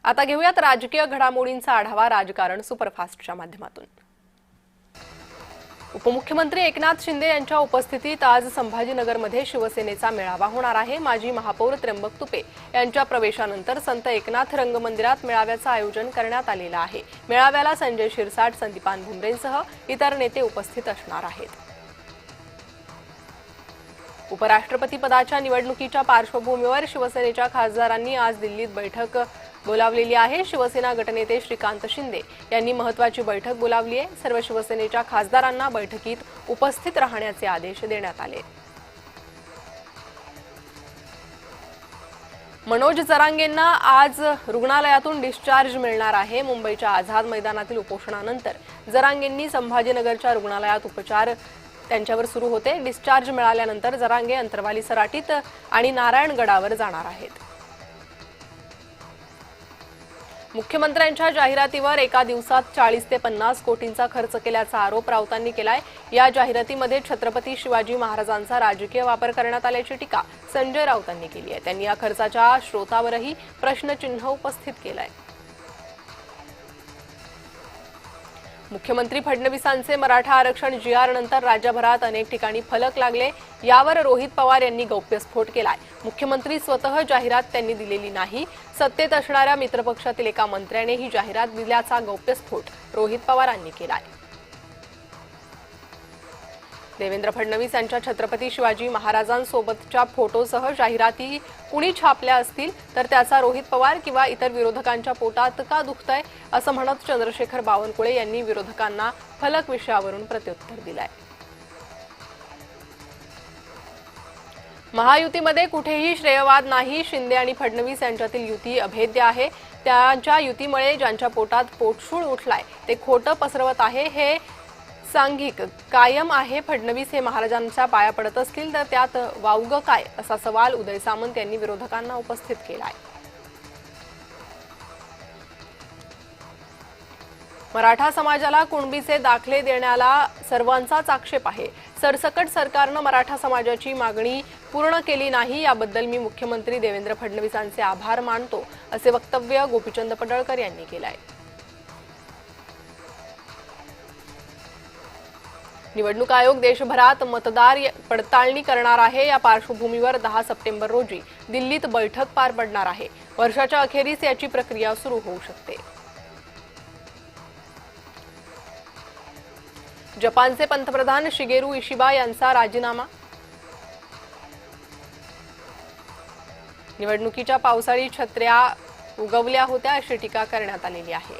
आता घेऊयात राजकीय घडामोडींचा आढावा राजकारण सुपरफास्टच्या माध्यमातून। उपमुख्यमंत्री एकनाथ शिंदे यांच्या उपस्थितीत आज संभाजीनगरमध्ये शिवसेनेचा मेळावा होणार आहे। माजी महापौर त्र्यंबक तुपे यांच्या प्रवेशानंतर संत एकनाथ रंगमंदिरात मेळाव्याचं आयोजन करण्यात आलेलं आहे। मेळाव्याला संजय शिरसाट, संदीपान भुमरेंसह इतर नेते उपस्थित असणार आहेत। उपराष्ट्रपती पदाच्या निवडणुकीच्या पार्श्वभूमीवर शिवसेनेच्या खासदारांनी आज दिल्लीत बैठक बोलावलेली आहे। शिवसेना गटनेते श्रीकांत शिंदे यांनी महत्त्वाची बैठक बोलावली आहे। सर्व शिवसेनेच्या खासदारांना बैठकीत उपस्थित राहण्याचे आदेश देण्यात आले। मनोज जरांगेंना आज रुग्णालयातून डिस्चार्ज मिळणार आहे। मुंबईच्या आझाद मैदानातील उपोषणानंतर जरांगेंनी संभाजीनगरच्या रुग्णालयात उपचार त्यांच्यावर सुरू होते। डिस्चार्ज मिळाल्यानंतर जरांगे अंतरवाली सराटीत आणि नारायणगडावर जाणार आहेत। मुख्यमंत्र्यांच्या जाहिरातीवर एका दिवसात 40 ते 50 कोटींचा खर्च केल्याचा आरोप राऊतांनी केलाय। या जाहिरातीमध्ये छत्रपती शिवाजी महाराजांचा राजकीय वापर करण्यात आल्याची टीका संजय राऊतांनी केली आहे। त्यांनी या खर्चाच्या स्रोतावरही प्रश्नचिन्ह उपस्थित केलंय। मुख्यमंत्री फडणवीसांचे मराठा आरक्षण जी.आर. नंतर राज्यभरात अनेक ठिकाणी फलक लागले। यावर रोहित पवार यांनी गौप्यस्फोट केलाय। मुख्यमंत्री स्वतः जाहिरात त्यांनी दिलेली नाही। सत्तेत असणाऱ्या मित्रपक्षातील एका मंत्र्याने ही जाहिरात दिल्याचा गौप्यस्फोट रोहित पवारांनी केलाय। देवेंद्र फडणवीस यांच्या छत्रपती शिवाजी महाराजांसोबतच्या फोटोसह जाहिराती कुणी छापल्या असतील तर त्याचा रोहित पवार किंवा इतर विरोधकांच्या पोटात का दुखतंय असं म्हणत चंद्रशेखर बावनकुळे यांनी विरोधकांना फलक विषयावरून प्रत्युत्तर दिलंय। महायुतीमध्ये कुठेही श्रेयवाद नाही। शिंदे आणि फडणवीस यांच्यातील युती अभेद्य आहे। त्यांच्या युतीमुळे ज्यांच्या पोटात पोटशूळ उठलाय ते खोटं पसरवत आहे। हे सांघिक कायम आहे। फडणवीस हे महाराजांच्या पाया पडत असतील तर त्यात वावगं काय असा सवाल उदय सामंत यांनी विरोधकांना उपस्थित केलाय। मराठा समाजाला कुणबीचे दाखले देण्याला सर्वांचाच आक्षेप आहे। सरसकट सरकारनं मराठा समाजाची मागणी पूर्ण केली नाही, याबद्दल मी मुख्यमंत्री देवेंद्र फडणवीसांचे आभार मानतो असे वक्तव्य गोपीचंद पडळकर यांनी केलंय। निवडणूक आयोग देशभरात मतदार पडताळणी करणार आहे। या पार्श्वभूमीवर 10 सप्टेंबर रोजी दिल्लीत बैठक पार पडणार आहे। वर्षाच्या अखेरीस याची प्रक्रिया सुरू होऊ शकते। जपानचे पंतप्रधान शिगेरू इशिबा यांचा राजीनामा। निवडणुकीच्या पावसाळी छत्र्या उगवल्या होत्या अशी टीका करण्यात आलेली आहे।